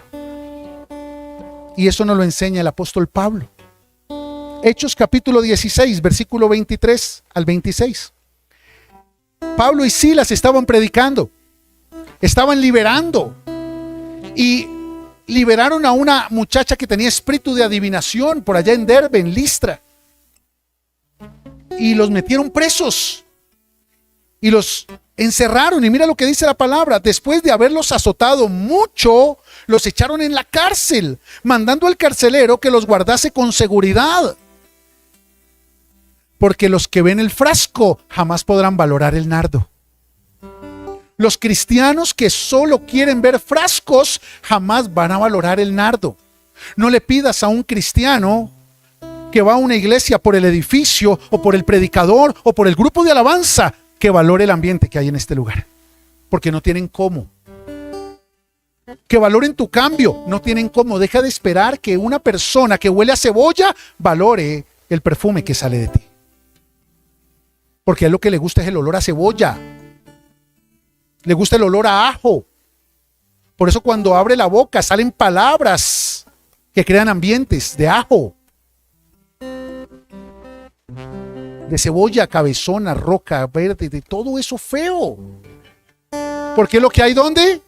Y eso nos lo enseña el apóstol Pablo. Hechos capítulo 16, versículo 23 al 26. Pablo y Silas estaban predicando, estaban liberando y liberaron a una muchacha que tenía espíritu de adivinación por allá en Derbe, en Listra, y los metieron presos y los encerraron. Y mira lo que dice la palabra: después de haberlos azotado mucho, los echaron en la cárcel, mandando al carcelero que los guardase con seguridad. Porque los que ven el frasco jamás podrán valorar el nardo. Los cristianos que solo quieren ver frascos jamás van a valorar el nardo. No le pidas a un cristiano que va a una iglesia por el edificio o por el predicador o por el grupo de alabanza que valore el ambiente que hay en este lugar, porque no tienen cómo. Que valoren tu cambio, no tienen cómo. Deja de esperar que una persona que huele a cebolla valore el perfume que sale de ti, porque a él lo que le gusta es el olor a cebolla, le gusta el olor a ajo. Por eso cuando abre la boca salen palabras que crean ambientes de ajo, de cebolla, cabezona, roca verde, de todo eso feo. Porque es lo que hay donde.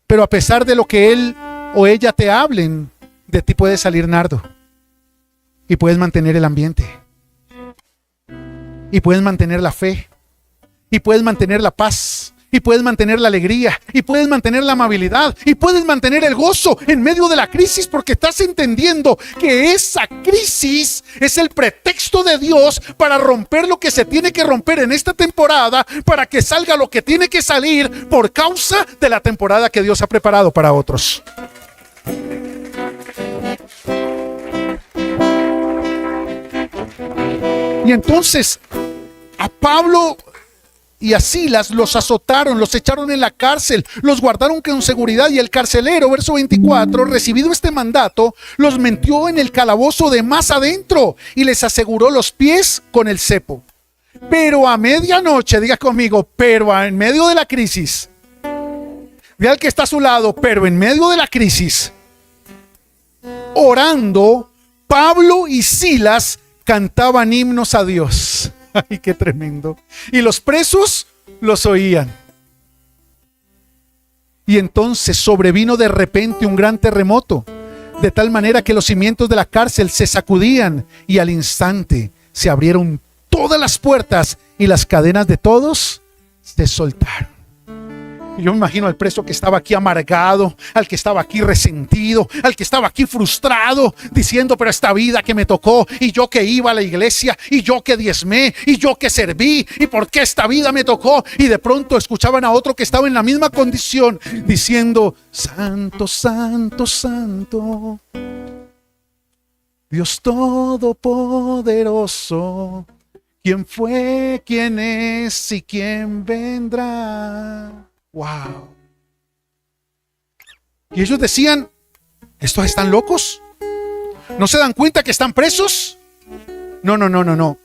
Pero a pesar de lo que él o ella te hablen, de ti puede salir nardo. Y puedes mantener el ambiente. Y puedes mantener la fe. Y puedes mantener la paz. Y puedes mantener la alegría. Y puedes mantener la amabilidad. Y puedes mantener el gozo en medio de la crisis, porque estás entendiendo que esa crisis es el pretexto de Dios para romper lo que se tiene que romper en esta temporada, para que salga lo que tiene que salir por causa de la temporada que Dios ha preparado para otros. Y entonces a Pablo y a Silas los azotaron, los echaron en la cárcel, los guardaron con seguridad, y el carcelero, verso 24, recibido este mandato, los metió en el calabozo de más adentro y les aseguró los pies con el cepo. Pero a medianoche, diga conmigo, pero en medio de la crisis, ve al que está a su lado, pero en medio de la crisis, orando, Pablo y Silas cantaban himnos a Dios. Ay, qué tremendo. Y los presos los oían. Y entonces sobrevino de repente un gran terremoto, de tal manera que los cimientos de la cárcel se sacudían, y al instante se abrieron todas las puertas y las cadenas de todos se soltaron. Yo me imagino al preso que estaba aquí amargado, al que estaba aquí resentido, al que estaba aquí frustrado, diciendo: pero esta vida que me tocó, y yo que iba a la iglesia, y yo que diezmé, y yo que serví, y por qué esta vida me tocó. Y de pronto escuchaban a otro que estaba en la misma condición, diciendo: santo, santo, santo, Dios todopoderoso, ¿quién fue, quién es y quién vendrá? Wow. Y ellos decían: ¿estos están locos? ¿No se dan cuenta que están presos? No.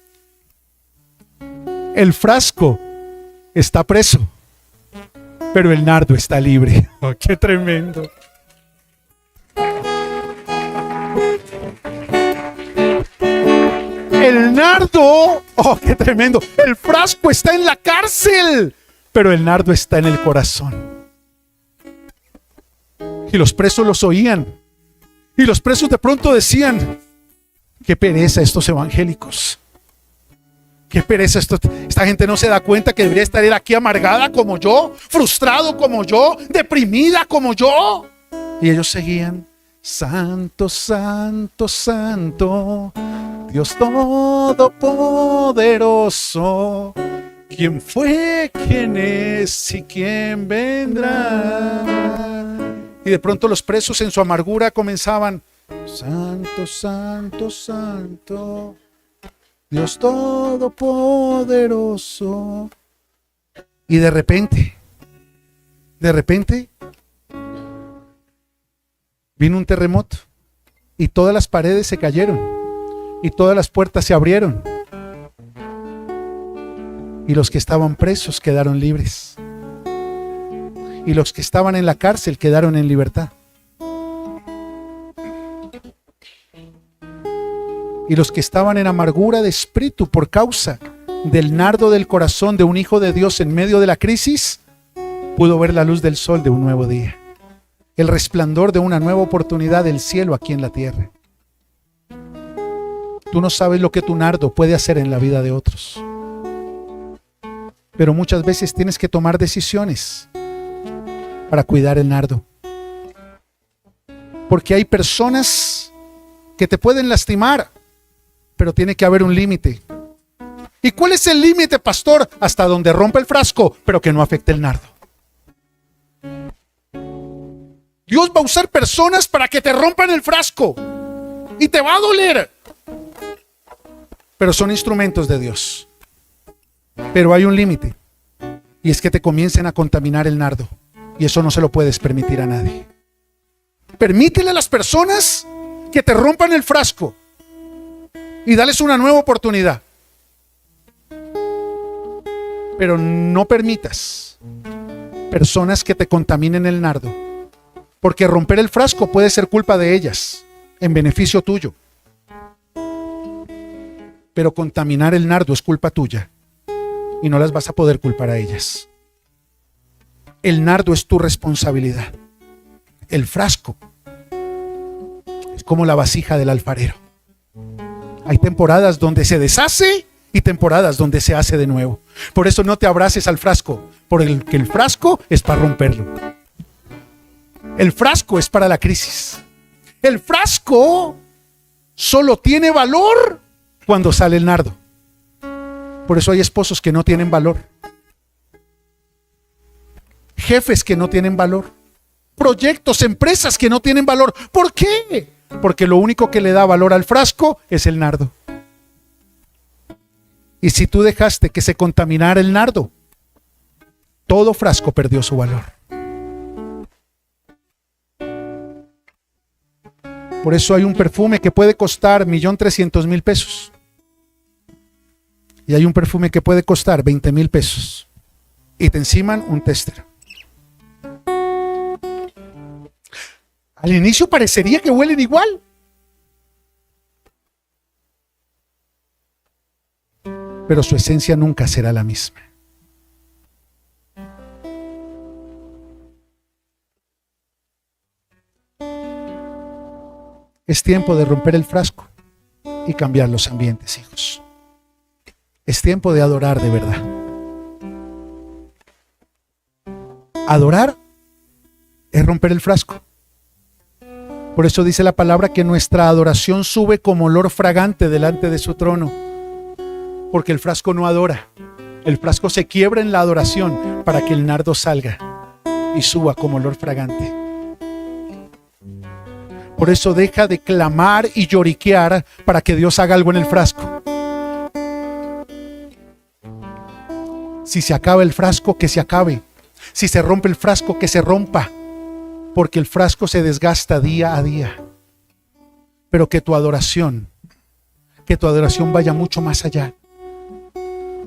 El frasco está preso, pero el nardo está libre. Oh, qué tremendo. El nardo, oh, qué tremendo. El frasco está en la cárcel, pero el nardo está en el corazón. Y los presos los oían. Y los presos de pronto decían: qué pereza estos evangélicos. Qué pereza esta gente no se da cuenta que debería estar aquí amargada como yo, frustrado como yo, deprimida como yo. Y ellos seguían: santo, santo, santo, Dios todopoderoso, ¿quién fue, quién es y quién vendrá? Y de pronto los presos en su amargura comenzaban: santo, santo, santo, Dios todopoderoso. Y de repente vino un terremoto, y todas las paredes se cayeron, y todas las puertas se abrieron. Y los que estaban presos quedaron libres. Y los que estaban en la cárcel quedaron en libertad. Y los que estaban en amargura de espíritu por causa del nardo del corazón de un hijo de Dios en medio de la crisis, pudo ver la luz del sol de un nuevo día, el resplandor de una nueva oportunidad del cielo aquí en la tierra. Tú no sabes lo que tu nardo puede hacer en la vida de otros. Pero muchas veces tienes que tomar decisiones. para cuidar el nardo. Porque hay personas que te pueden lastimar, pero tiene que haber un límite. ¿Y cuál es el límite, pastor? Hasta donde rompe el frasco, pero que no afecte el nardo. Dios va a usar personas para que te rompan el frasco y te va a doler, pero son instrumentos de Dios. Pero hay un límite, y es que te comiencen a contaminar el nardo, y eso no se lo puedes permitir a nadie. Permítele a las personas que te rompan el frasco y dales una nueva oportunidad, pero no permitas personas que te contaminen el nardo, porque romper el frasco puede ser culpa de ellas en beneficio tuyo, pero contaminar el nardo es culpa tuya y no las vas a poder culpar a ellas. El nardo es tu responsabilidad. El frasco es como la vasija del alfarero. Hay temporadas donde se deshace y temporadas donde se hace de nuevo. Por eso no te abraces al frasco, porque el frasco es para romperlo. El frasco es para la crisis. El frasco solo tiene valor cuando sale el nardo. Por eso hay esposos que no tienen valor, jefes que no tienen valor, proyectos, empresas que no tienen valor. ¿Por qué? Porque lo único que le da valor al frasco es el nardo. Y si tú dejaste que se contaminara el nardo, todo frasco perdió su valor. Por eso hay un perfume que puede costar 1.300.000 pesos. Y hay un perfume que puede costar 20.000 pesos. Y te enciman un tester. Al inicio parecería que huelen igual. Pero su esencia nunca será la misma. Es tiempo de romper el frasco y cambiar los ambientes, hijos. Es tiempo de adorar de verdad. Adorar es romper el frasco. Por eso dice la palabra que nuestra adoración sube como olor fragante delante de su trono. Porque el frasco no adora. El frasco se quiebra en la adoración para que el nardo salga y suba como olor fragante. Por eso deja de clamar y lloriquear para que Dios haga algo en el frasco. Si se acaba el frasco, que se acabe. Si se rompe el frasco, que se rompa. Porque el frasco se desgasta día a día. Pero que tu adoración vaya mucho más allá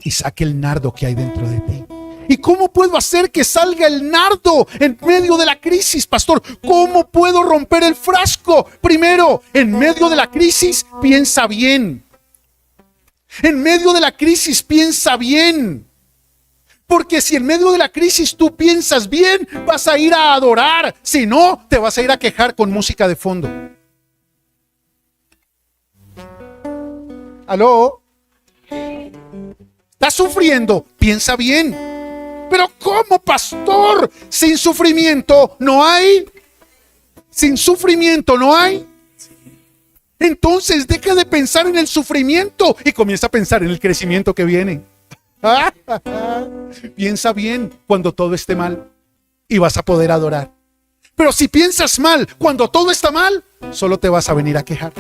y saque el nardo que hay dentro de ti. ¿Y cómo puedo hacer que salga el nardo en medio de la crisis, pastor? ¿Cómo puedo romper el frasco? Primero, en medio de la crisis, piensa bien. En medio de la crisis, piensa bien. Porque si en medio de la crisis tú piensas bien, vas a ir a adorar. Si no, te vas a ir a quejar con música de fondo. ¿Aló? ¿Estás sufriendo? Piensa bien. Pero ¿cómo, pastor? Sin sufrimiento no hay. Sin sufrimiento no hay. Entonces deja de pensar en el sufrimiento y comienza a pensar en el crecimiento que viene. Piensa bien cuando todo esté mal y vas a poder adorar. Pero si piensas mal cuando todo está mal, solo te vas a venir a quejar.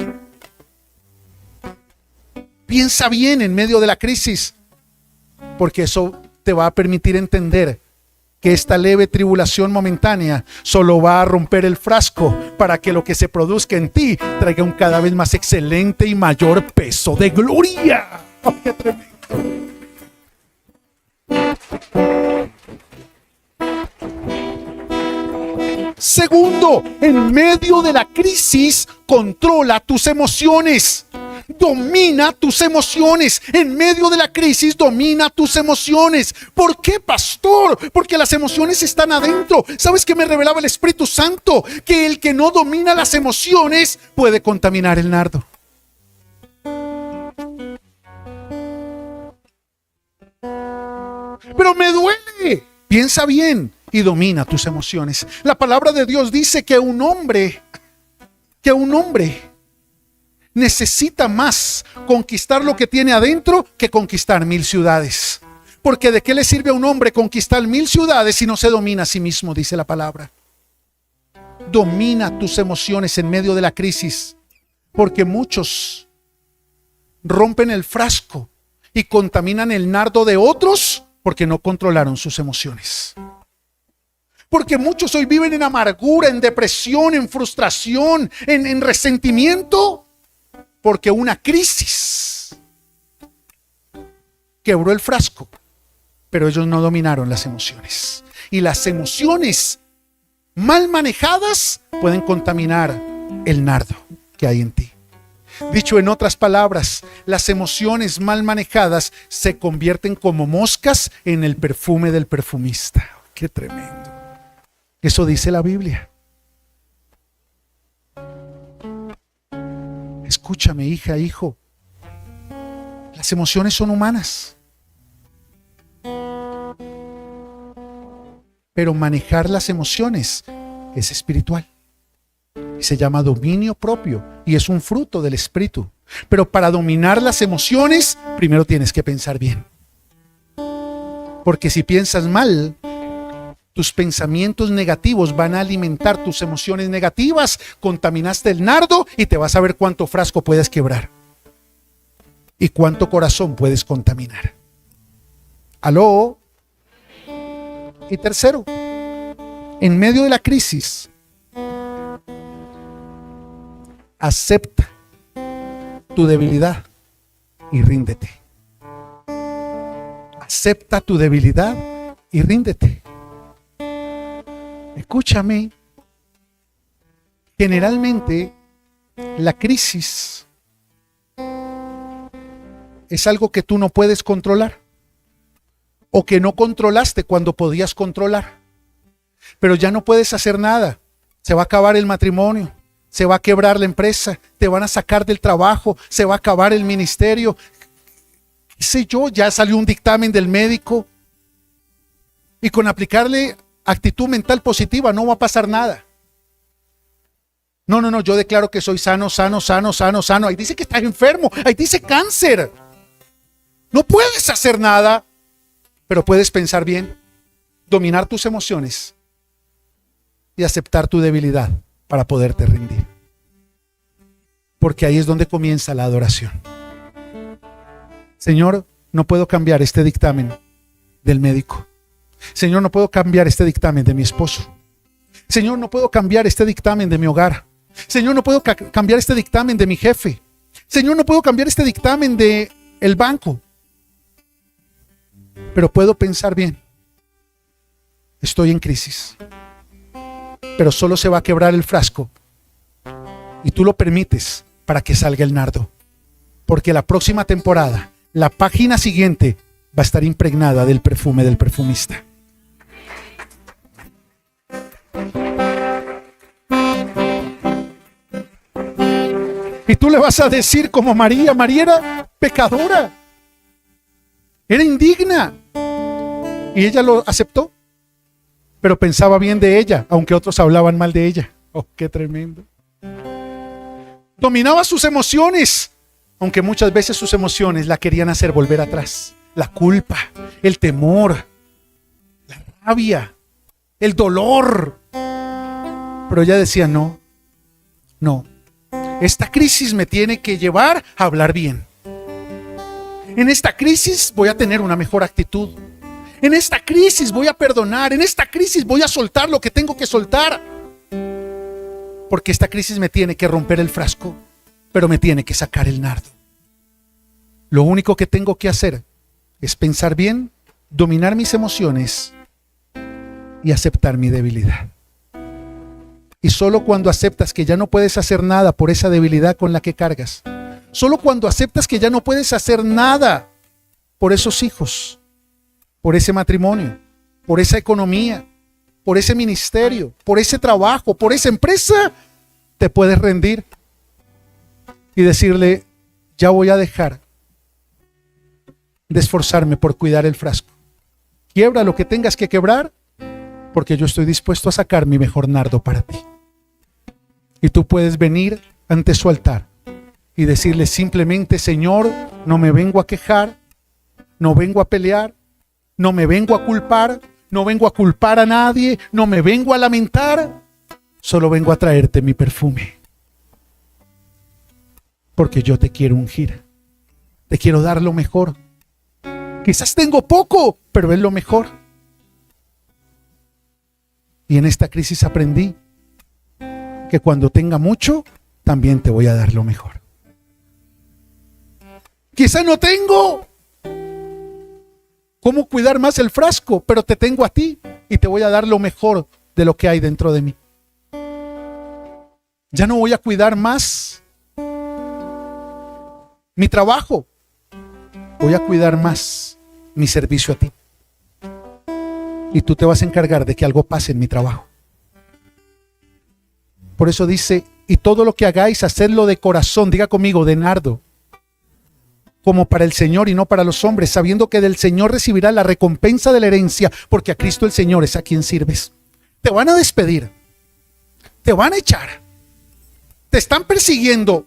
Piensa bien en medio de la crisis, porque eso te va a permitir entender que esta leve tribulación momentánea solo va a romper el frasco para que lo que se produzca en ti traiga un cada vez más excelente y mayor peso de gloria. ¡Oh, qué tremendo! Segundo, en medio de la crisis, controla tus emociones. Domina tus emociones. En medio de la crisis, domina tus emociones. ¿Por qué, pastor? Porque las emociones están adentro. ¿Sabes qué me revelaba el Espíritu Santo? Que el que no domina las emociones puede contaminar el nardo. Pero me duele. Piensa bien y domina tus emociones. La palabra de Dios dice que un hombre necesita más conquistar lo que tiene adentro que conquistar 1000 ciudades. Porque ¿de qué le sirve a un hombre conquistar 1000 ciudades si no se domina a sí mismo? Dice la palabra. Domina tus emociones en medio de la crisis, porque muchos rompen el frasco y contaminan el nardo de otros porque no controlaron sus emociones. Porque muchos hoy viven en amargura, en depresión, en frustración, en resentimiento, porque una crisis quebró el frasco, pero ellos no dominaron las emociones. Y las emociones mal manejadas pueden contaminar el nardo que hay en ti. Dicho en otras palabras, las emociones mal manejadas se convierten como moscas en el perfume del perfumista. ¡Qué tremendo! Eso dice la Biblia. Escúchame, hija, hijo. Las emociones son humanas. Pero manejar las emociones es espiritual. Y se llama dominio propio y es un fruto del espíritu. Pero para dominar las emociones, primero tienes que pensar bien. Porque si piensas mal, tus pensamientos negativos van a alimentar tus emociones negativas. Contaminaste el nardo y te vas a ver cuánto frasco puedes quebrar y cuánto corazón puedes contaminar. ¿Aló? Y tercero, en medio de la crisis, acepta tu debilidad y ríndete. Acepta tu debilidad y ríndete. Escúchame. Generalmente la crisis es algo que tú no puedes controlar o que no controlaste cuando podías controlar, pero ya no puedes hacer nada. Se va a acabar el matrimonio, se va a quebrar la empresa, te van a sacar del trabajo, se va a acabar el ministerio, qué sé yo, ya salió un dictamen del médico y con aplicarle actitud mental positiva no va a pasar nada. No, yo declaro que soy sano. Ahí dice que estás enfermo, ahí dice cáncer. No puedes hacer nada, pero puedes pensar bien, dominar tus emociones y aceptar tu debilidad para poderte rendir. Porque ahí es donde comienza la adoración. Señor, no puedo cambiar este dictamen del médico. Señor, no puedo cambiar este dictamen de mi esposo. Señor, no puedo cambiar este dictamen de mi hogar. Señor, no puedo cambiar este dictamen de mi jefe. Señor, no puedo cambiar este dictamen de el banco. Pero puedo pensar bien. Estoy en crisis. Pero solo se va a quebrar el frasco. Y tú lo permites para que salga el nardo. Porque la próxima temporada, la página siguiente, va a estar impregnada del perfume del perfumista. Y tú le vas a decir como María era pecadora, era indigna, y ella lo aceptó, pero pensaba bien de ella, aunque otros hablaban mal de ella. Oh, qué tremendo. Dominaba sus emociones, aunque muchas veces sus emociones la querían hacer volver atrás. La culpa, el temor, la rabia, el dolor. Pero ella decía, no. Esta crisis me tiene que llevar a hablar bien. En esta crisis voy a tener una mejor actitud. En esta crisis voy a perdonar. En esta crisis voy a soltar lo que tengo que soltar. Porque esta crisis me tiene que romper el frasco, pero me tiene que sacar el nardo. Lo único que tengo que hacer es pensar bien, dominar mis emociones y aceptar mi debilidad. Y solo cuando aceptas que ya no puedes hacer nada por esa debilidad con la que cargas, solo cuando aceptas que ya no puedes hacer nada por esos hijos, por ese matrimonio, por esa economía, por ese ministerio, por ese trabajo, por esa empresa, te puedes rendir y decirle, ya voy a dejar de esforzarme por cuidar el frasco. Quiebra lo que tengas que quebrar, porque yo estoy dispuesto a sacar mi mejor nardo para ti. Y tú puedes venir ante su altar y decirle simplemente: Señor, no me vengo a quejar, no vengo a pelear, no me vengo a culpar, no vengo a culpar a nadie, no me vengo a lamentar, solo vengo a traerte mi perfume. Porque yo te quiero ungir, te quiero dar lo mejor. Quizás tengo poco, pero es lo mejor. Y en esta crisis aprendí que cuando tenga mucho, también te voy a dar lo mejor. Quizás no tengo cómo cuidar más el frasco, pero te tengo a ti y te voy a dar lo mejor de lo que hay dentro de mí. Ya no voy a cuidar más mi trabajo, voy a cuidar más mi servicio a ti. Y tú te vas a encargar de que algo pase en mi trabajo. Por eso dice: y todo lo que hagáis, hacedlo de corazón, diga conmigo, de nardo, como para el Señor y no para los hombres, sabiendo que del Señor recibirá la recompensa de la herencia, porque a Cristo el Señor es a quien sirves. Te van a despedir, te van a echar, te están persiguiendo.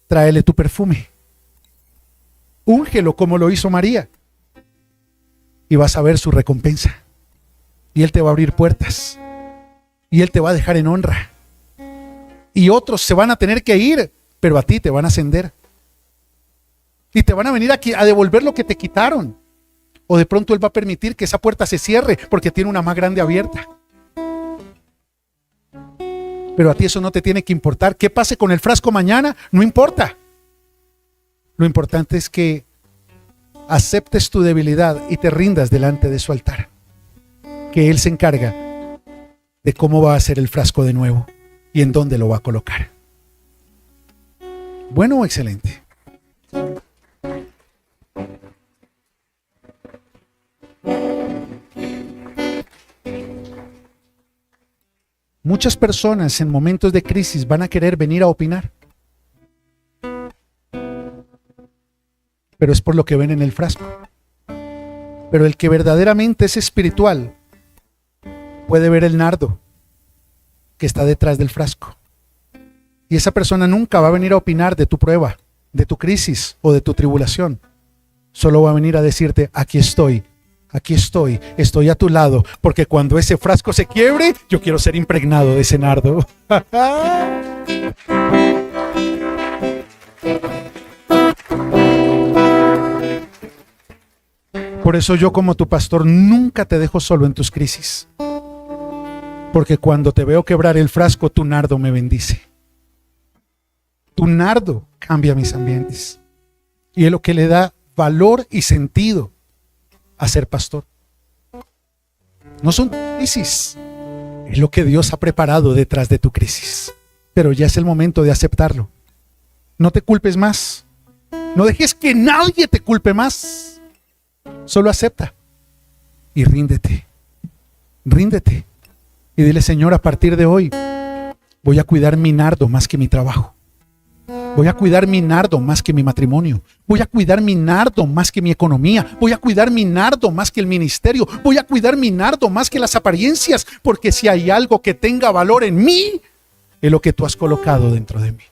Tráele tu perfume, úngelo como lo hizo María, y vas a ver su recompensa. Y Él te va a abrir puertas, y Él te va a dejar en honra. Y otros se van a tener que ir, pero a ti te van a ascender. Y te van a venir aquí a devolver lo que te quitaron. O de pronto Él va a permitir que esa puerta se cierre porque tiene una más grande abierta. Pero a ti eso no te tiene que importar. ¿Qué pase con el frasco mañana? No importa. Lo importante es que aceptes tu debilidad y te rindas delante de su altar. Que Él se encarga de cómo va a hacer el frasco de nuevo y en dónde lo va a colocar. Bueno o excelente. Muchas personas en momentos de crisis van a querer venir a opinar, pero es por lo que ven en el frasco. Pero el que verdaderamente es espiritual puede ver el nardo que está detrás del frasco. Y esa persona nunca va a venir a opinar de tu prueba, de tu crisis o de tu tribulación. Solo va a venir a decirte: aquí estoy, estoy a tu lado, porque cuando ese frasco se quiebre, yo quiero ser impregnado de ese nardo. Por eso yo, como tu pastor, nunca te dejo solo en tus crisis. Porque cuando te veo quebrar el frasco, tu nardo me bendice. Tu nardo cambia mis ambientes. Y es lo que le da valor y sentido a ser pastor. No son crisis, es lo que Dios ha preparado detrás de tu crisis. Pero ya es el momento de aceptarlo. No te culpes más. No dejes que nadie te culpe más. Solo acepta y ríndete. Ríndete y dile: Señor, a partir de hoy voy a cuidar mi nardo más que mi trabajo. Voy a cuidar mi nardo más que mi matrimonio. Voy a cuidar mi nardo más que mi economía. Voy a cuidar mi nardo más que el ministerio. Voy a cuidar mi nardo más que las apariencias. Porque si hay algo que tenga valor en mí, es lo que tú has colocado dentro de mí.